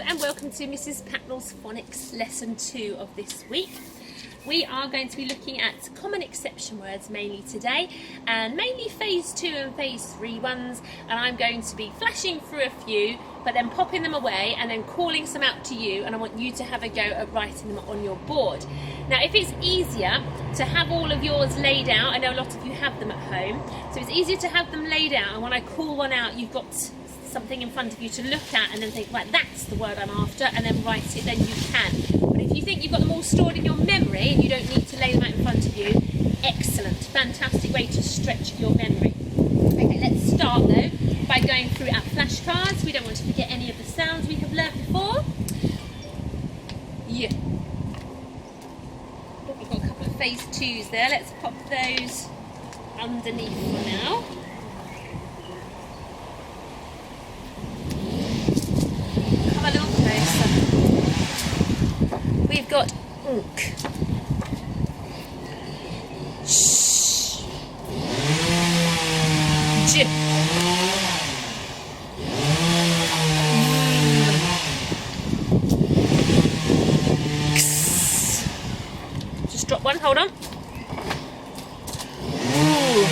and welcome to Mrs Patnell's Phonics lesson 2 of this week. We are going to be looking at common exception words mainly today, and mainly phase 2 and phase 3 ones, and I'm going to be flashing through a few but then popping them away and then calling some out to you, and I want you to have a go at writing them on your board. Now if it's easier to have all of yours laid out, I know a lot of you have them at home, so it's easier to have them laid out, and when I call one out you've got something in front of you to look at and then think, right, that's the word I'm after, and then write it, then you can. But if you think you've got them all stored in your memory and you don't need to lay them out in front of you, excellent, fantastic way to stretch your memory. Okay, let's start though by going through our flashcards. We don't want to forget any of the sounds we have learnt before. Yeah. Oh, we've got a couple of phase 2s there. Let's pop those underneath for now. Come a little closer. We've got unk. Shh. J. X. Just drop one, hold on. Ooh.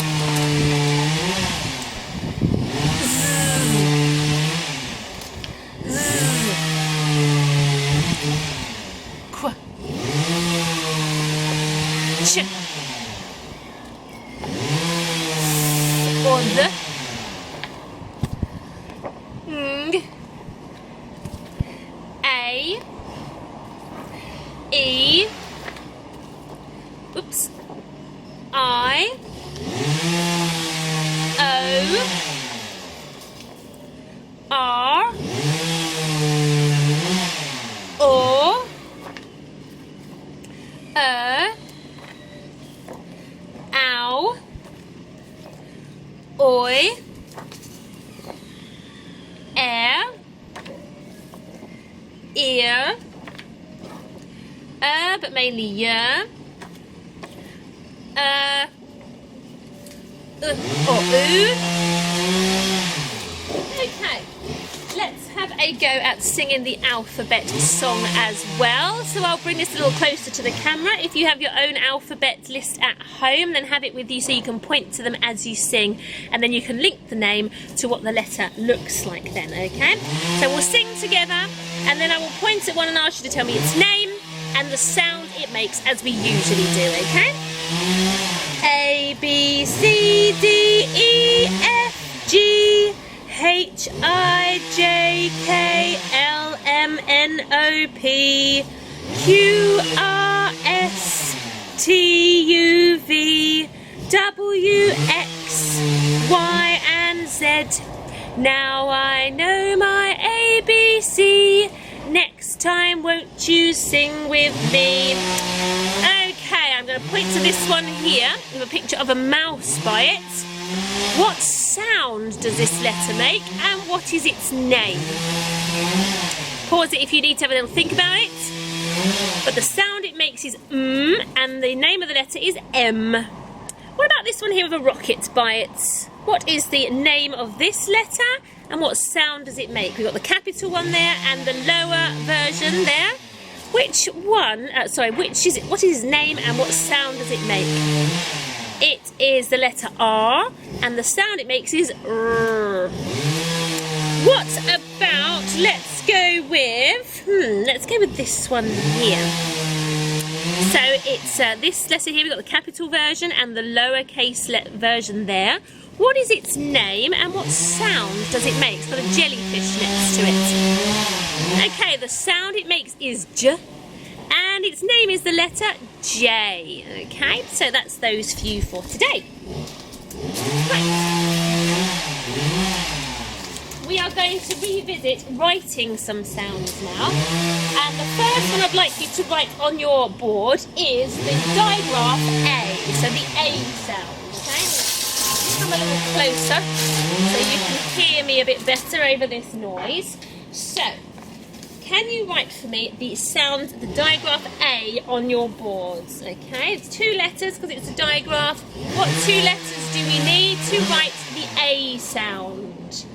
Ch. Od. Ng. A. E. Oops. I. O. R. O. Ow. Oi. Air. Ear. But mainly yeah. Or oo. Okay, let's have a go at singing the alphabet song as well. So I'll bring this a little closer to the camera. If you have your own alphabet list at home, then have it with you so you can point to them as you sing, and then you can link the name to what the letter looks like then, okay? So we'll sing together, and then I will point at one and ask you to tell me its name and the sound it makes as we usually do, okay? A, B, C, D, E, F, G, H, I, J, K, L, M, N, O, P, Q, R, S, T, U, V, W, X, Y, and Z. Now I know my ABC. Next time, won't you sing with me? Okay, I'm going to point to this one here with a picture of a mouse by it. What sound does this letter make, and what is its name? Pause it if you need to have a little think about it. But the sound it makes is and the name of the letter is M. What about this one here with a rocket by it? What is the name of this letter, and what sound does it make? We've got the capital one there and the lower version there. Which one, which is it? What is its name and what sound does it make? It is the letter R, and the sound it makes is R. What about, let's go with this one here. So it's this letter here, we've got the capital version and the lowercase version there. What is its name and what sound does it make? It's got a jellyfish next to it. Okay, the sound it makes is J, and its name is the letter J. Okay, so that's those few for today. Right. We are going to revisit writing some sounds now, and the first one I'd like you to write on your board is the digraph A, so the A sound. Okay, come a little closer so you can hear me a bit better over this noise. So, can you write for me the sound, the digraph A on your boards? Okay, it's 2 letters because it's a digraph. What 2 letters do we need to write the A sound?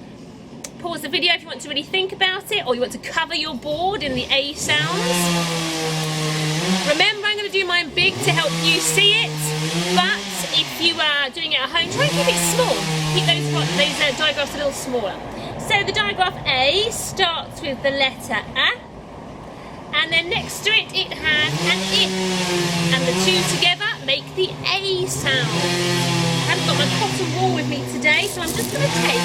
pause the video if you want to really think about it, or you want to cover your board in the A sounds. Remember, I'm going to do mine big to help you see it, but if you are doing it at home, try and keep it small. Keep those digraphs a little smaller. So the digraph A starts with the letter A, and then next to it, it has an I, and the two together make the A sound. I haven't got my cotton wool with me today, so I'm just going to take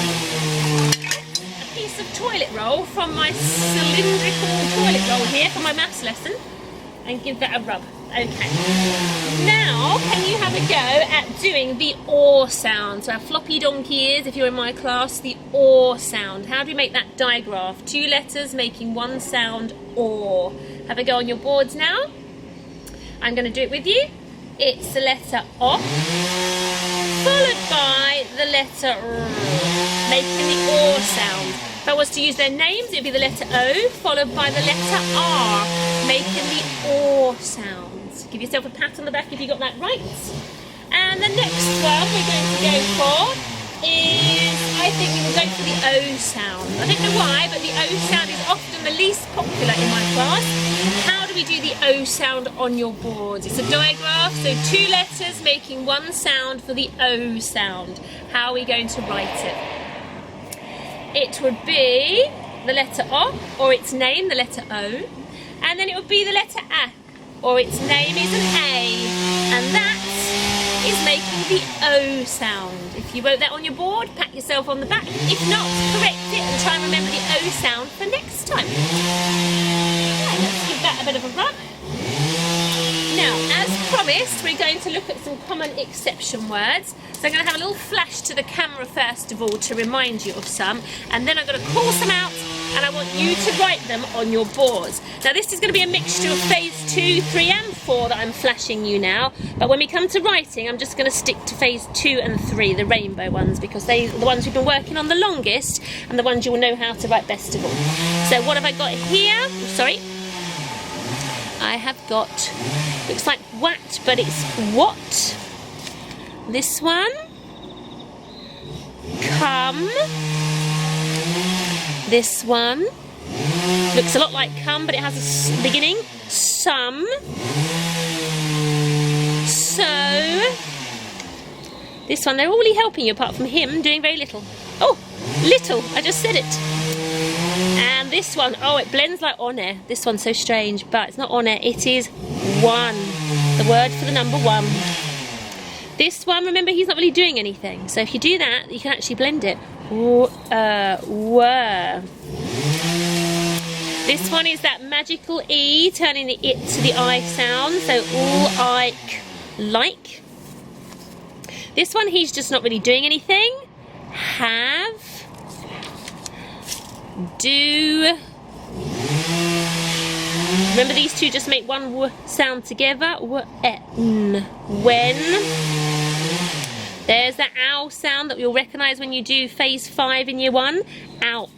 a piece of toilet roll from my cylindrical toilet roll here for my maths lesson and give that a rub. Okay. Now, can you have a go at doing the OR sound? So our floppy donkey ears, if you're in my class, the OR sound. How do we make that digraph? 2 letters making one sound, OR. Have a go on your boards now. I'm going to do it with you. It's the letter O, followed by the letter R, making the OR sound. If I was to use their names, it would be the letter O, followed by the letter R, making the OR sound. Give yourself a pat on the back if you got that right. And the next one we're going to go for is, I think we will go for the O sound. I don't know why, but the O sound is often the least popular in my class. How do we do the O sound on your boards? It's a digraph, so 2 letters making one sound for the O sound. How are we going to write it? It would be the letter O, or its name, the letter O, and then it would be the letter A, or its name is an A, and that is making the O sound. If you wrote that on your board, pat yourself on the back. If not, correct it and try and remember the O sound for next time. Okay, let's give that a bit of a rub. Now, as promised, we're going to look at some common exception words. So I'm going to have a little flash to the camera first of all to remind you of some, and then I'm going to call some out, and I want you to write them on your boards. Now this is going to be a mixture of phase 2, 3 and 4 that I'm flashing you now, but when we come to writing I'm just going to stick to phase 2 and 3, the rainbow ones, because they are the ones we've been working on the longest and the ones you'll know how to write best of all. So what have I got here? Sorry. I have got, looks like what, but it's what. This one, come. This one looks a lot like come, but it has a beginning. Some. So. This one, they're all really helping you apart from him doing very little. Oh, little, I just said it. And this one, oh, it blends like honor. This one's so strange, but it's not honor, it is one. The word for the number 1. This one, remember, he's not really doing anything. So if you do that, you can actually blend it. Were. This one is that magical E, turning the it to the I sound. So all like. This one, he's just not really doing anything. Have. Do. Remember, these two just make one w sound together. When. There's that ow sound that you'll recognise when you do phase 5 in year 1. Out.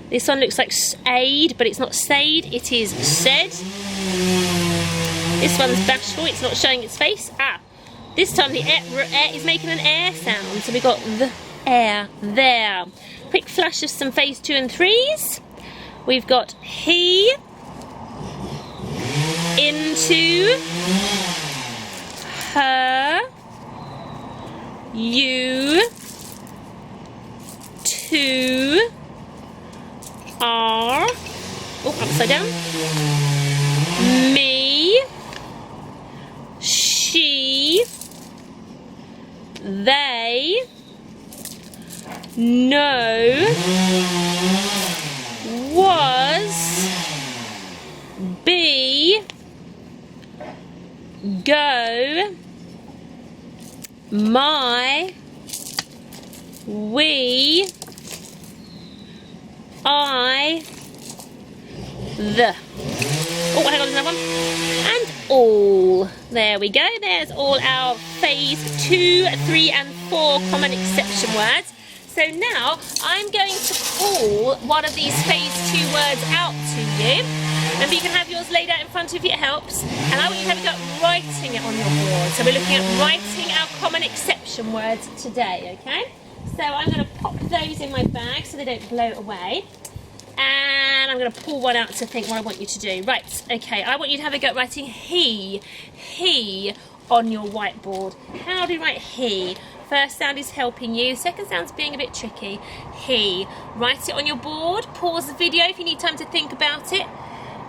This one looks like aid, but it's not said, it is said. This one's bashful, it's not showing its face. Ah. This time the air is making an air sound, so we got the air there. Quick flash of some phase 2 and 3s. We've got he, into, her, you, to, are, oh, upside down, me, she, they, no, was, be, go, my, we, I, the. Oh, hang on, there's another one. And all. There we go. There's all our phase 2, 3 and 4 common exception words. So now I'm going to call one of these phase 2 words out to you. Remember, you can have yours laid out in front of you, it helps. And I want you to have a go at writing it on your board. So we're looking at writing our common exception words today, okay? So I'm going to pop those in my bag so they don't blow away. And I'm going to pull one out to think what I want you to do. Right, okay, I want you to have a go at writing he on your whiteboard. How do you write he? First sound is helping you, second sound's being a bit tricky. He. Write it on your board, pause the video if you need time to think about it,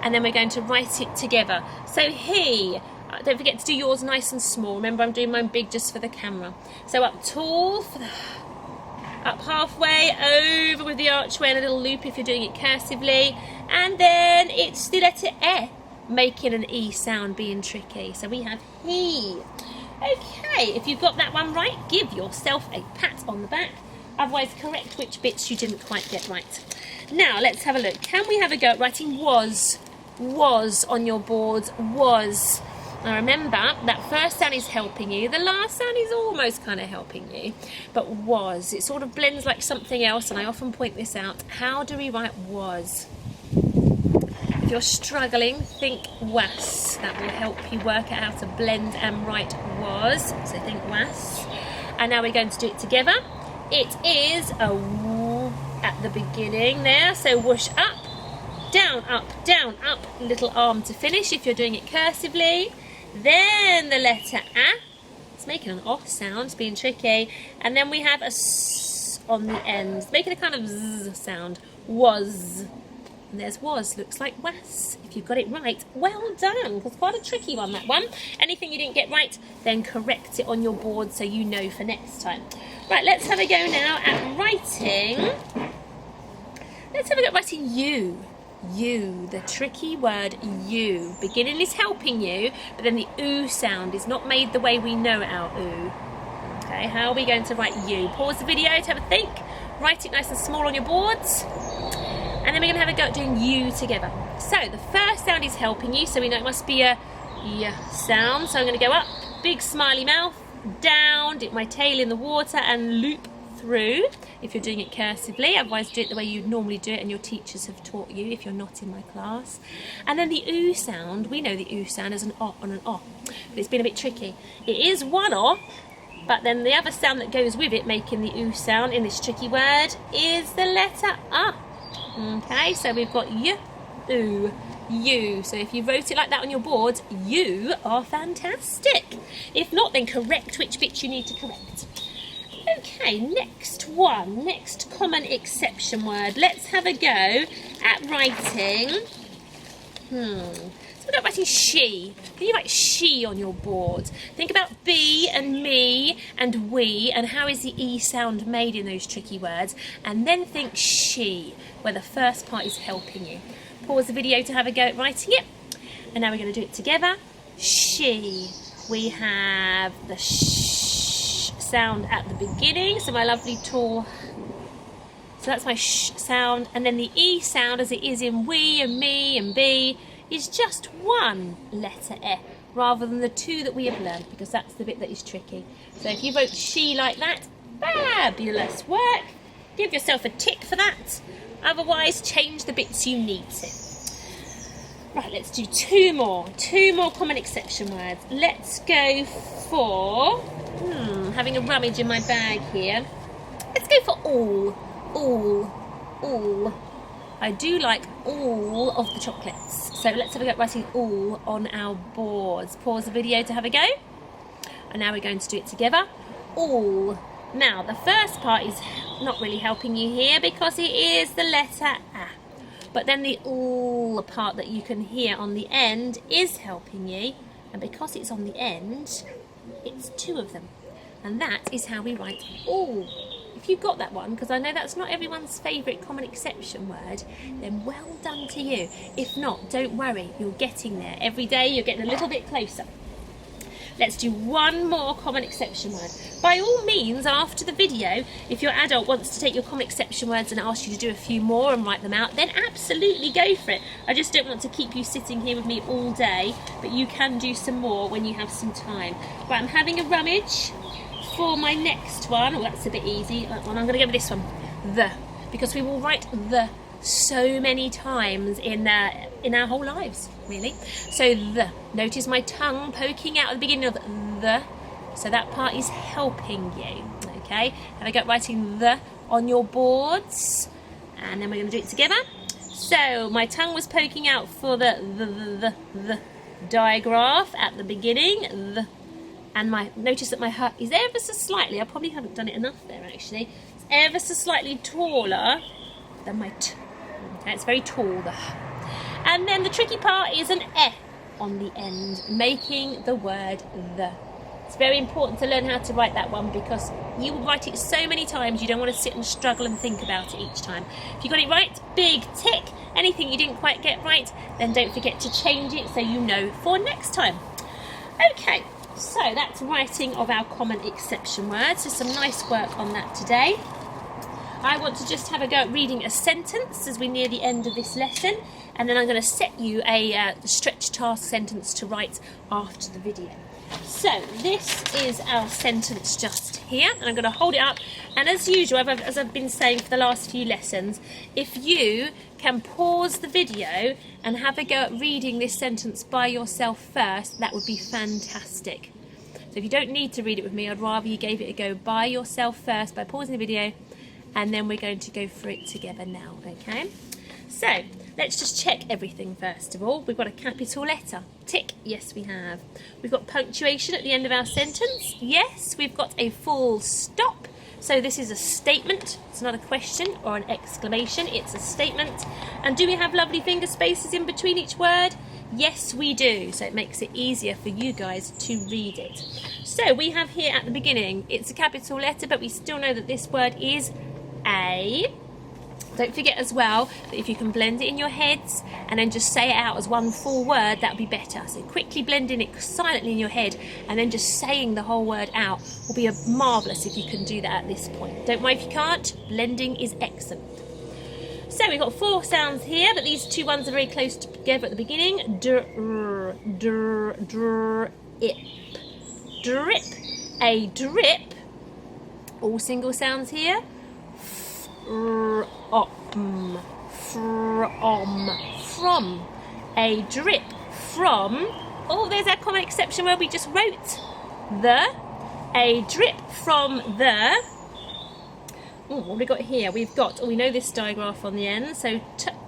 and then we're going to write it together. So he. Don't forget to do yours nice and small. Remember, I'm doing mine big just for the camera. So up tall, up halfway, over with the archway and a little loop if you're doing it cursively. And then it's the letter E, making an E sound being tricky. So we have he. Okay, if you've got that one right, give yourself a pat on the back. Otherwise, correct which bits you didn't quite get right. Now, let's have a look. Can we have a go at writing was on your board? Was. Now remember, that first sound is helping you. The last sound is almost kind of helping you. But was, it sort of blends like something else, and I often point this out. How do we write was? If you're struggling, think was. That will help you work out how to blend and write was. So think was. And now we're going to do it together. It is a woo at the beginning there. So whoosh up, down, up. Little arm to finish if you're doing it cursively. Then the letter A. It's making an off sound, it's being tricky. And then we have a S on the end, making a kind of Z sound. Was. And there's was, looks like was. If you've got it right, well done. It's quite a tricky one, that one. Anything you didn't get right, then correct it on your board so you know for next time. Right, let's have a go now at writing. Let's have a go at writing you. You, the tricky word you. Beginning is helping you, but then the oo sound is not made the way we know our oo. Okay, how are we going to write you? Pause the video to have a think. Write it nice and small on your boards. And then we're going to have a go at doing you together. So the first sound is helping you, so we know it must be a y sound. So I'm going to go up, big smiley mouth, down, dip my tail in the water and loop through if you're doing it cursively. Otherwise do it the way you'd normally do it and your teachers have taught you if you're not in my class. And then the oo sound, we know the oo sound as an o on an o, but it's been a bit tricky. It is one o, but then the other sound that goes with it making the oo sound in this tricky word is the letter a. Okay, so we've got y, oo, you. So if you wrote it like that on your board, you are fantastic. If not, then correct which bits you need to correct. Okay, next common exception word. Let's have a go at writing. So we've got writing she. Can you write she on your board? Think about be and me and we and how is the E sound made in those tricky words. And then think she, where the first part is helping you. Pause the video to have a go at writing it. And now we're going to do it together. She. We have the sh sound at the beginning. So my lovely tall... So that's my sh sound. And then the E sound, as it is in we and me and be, is just one letter E, rather than the two that we have learned, because that's the bit that is tricky. So if you wrote she like that, fabulous work. Give yourself a tick for that. Otherwise, change the bits you need to. Right, let's do two more common exception words. Let's go for, having a rummage in my bag here. Let's go for all. I do like all of the chocolates. So let's have a go at writing all on our boards. Pause the video to have a go. And now we're going to do it together. All. Now, the first part is not really helping you here because it is the letter A. But then the all part that you can hear on the end is helping you. And because it's on the end, it's two of them. And that is how we write all. If you got that one, because I know that's not everyone's favourite common exception word, then well done to you. If not, don't worry, you're getting there. Every day you're getting a little bit closer. Let's do one more common exception word. By all means, after the video, if your adult wants to take your common exception words and ask you to do a few more and write them out, then absolutely go for it. I just don't want to keep you sitting here with me all day, but you can do some more when you have some time. Right, I'm having a rummage for my next one. Oh, that's a bit easy. That one, I'm going to go with this one. The. Because we will write the so many times in our whole lives, really. So the. Notice my tongue poking out at the beginning of the. So that part is helping you. Okay, have a go at writing the on your boards, and then we're going to do it together. So my tongue was poking out for the digraph at the beginning, and notice that my heart is ever so slightly, I probably haven't done it enough there actually, it's ever so slightly taller than my t. Okay, it's very tall, the h. And then the tricky part is an e on the end, making the word the. It's very important to learn how to write that one, because you will write it so many times you don't want to sit and struggle and think about it each time. If you got it right, big tick. Anything you didn't quite get right, then don't forget to change it so you know for next time. Okay, so that's writing of our common exception words. So some nice work on that today. I want to just have a go at reading a sentence as we near the end of this lesson, and then I'm going to set you a stretch task sentence to write after the video. So this is our sentence just here, and I'm going to hold it up, and as usual, as I've been saying for the last few lessons, if you can pause the video and have a go at reading this sentence by yourself first, that would be fantastic. So if you don't need to read it with me, I'd rather you gave it a go by yourself first by pausing the video, and then we're going to go through it together now, okay? So let's just check everything first of all. We've got a capital letter. Tick. Yes, we have. We've got punctuation at the end of our sentence. Yes, we've got a full stop. So this is a statement. It's not a question or an exclamation. It's a statement. And do we have lovely finger spaces in between each word? Yes, we do. So it makes it easier for you guys to read it. So we have here at the beginning, it's a capital letter, but we still know that this word is a. Don't forget as well that if you can blend it in your heads and then just say it out as one full word, that would be better. So quickly blending it silently in your head and then just saying the whole word out will be marvellous if you can do that at this point. Don't worry if you can't, blending is excellent. So we've got 4 sounds here, but these 2 ones are very close together at the beginning. Drip. Drip. A drip. All single sounds here. From. A drip from. Oh, there's our common exception word we just wrote. A drip from the. Oh, what have we got here? We've got, we know this digraph on the end, so tank.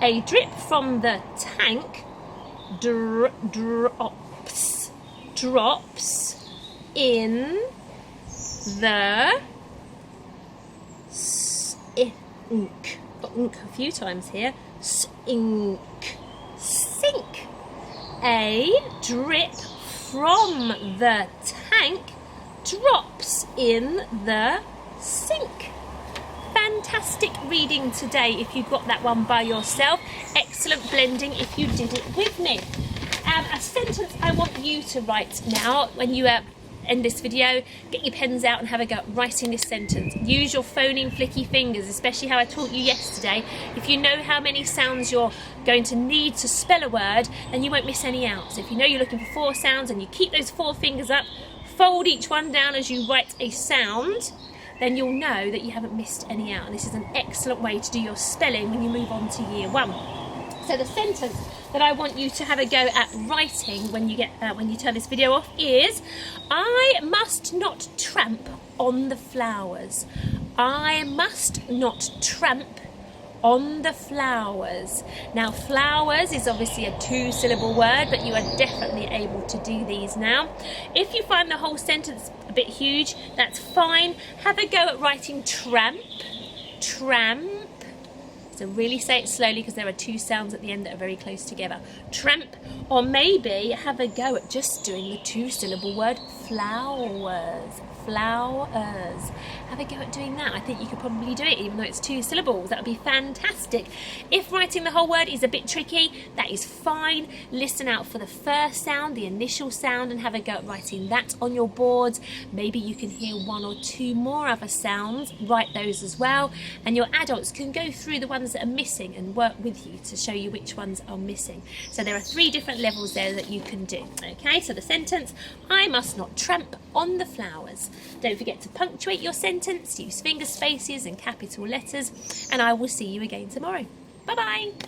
A drip from the tank drops in the sink. Got ink a few times here. Sink. A drip from the tank drops in the sink. Fantastic reading today if you got that one by yourself. Excellent blending if you did it with me. A sentence I want you to write now when you end this video. Get your pens out and have a go at writing this sentence. Use your phoning flicky fingers, especially how I taught you yesterday. If you know how many sounds you're going to need to spell a word, then you won't miss any out. So if you know you're looking for 4 sounds and you keep those 4 fingers up, fold each one down as you write a sound, then you'll know that you haven't missed any out. And this is an excellent way to do your spelling when you move on to year 1. So the sentence that I want you to have a go at writing when you turn this video off is, I must not tramp on the flowers. I must not tramp on the flowers. Now flowers is obviously a 2-syllable word, but you are definitely able to do these now. If you find the whole sentence a bit huge, that's fine. Have a go at writing tramp. So really say it slowly because there are 2 sounds at the end that are very close together. Tramp. Or maybe have a go at just doing the 2-syllable word flowers. Have a go at doing that. I think you could probably do it even though it's 2 syllables. That would be fantastic. If writing the whole word is a bit tricky, that is fine. Listen out for the first sound, the initial sound, and have a go at writing that on your boards. Maybe you can hear 1 or 2 more other sounds. Write those as well. And your adults can go through the ones that are missing and work with you to show you which ones are missing. So there are 3 different levels there that you can do. Okay, so the sentence, I must not tramp on the flowers. Don't forget to punctuate your sentence, use finger spaces and capital letters, and I will see you again tomorrow. Bye-bye.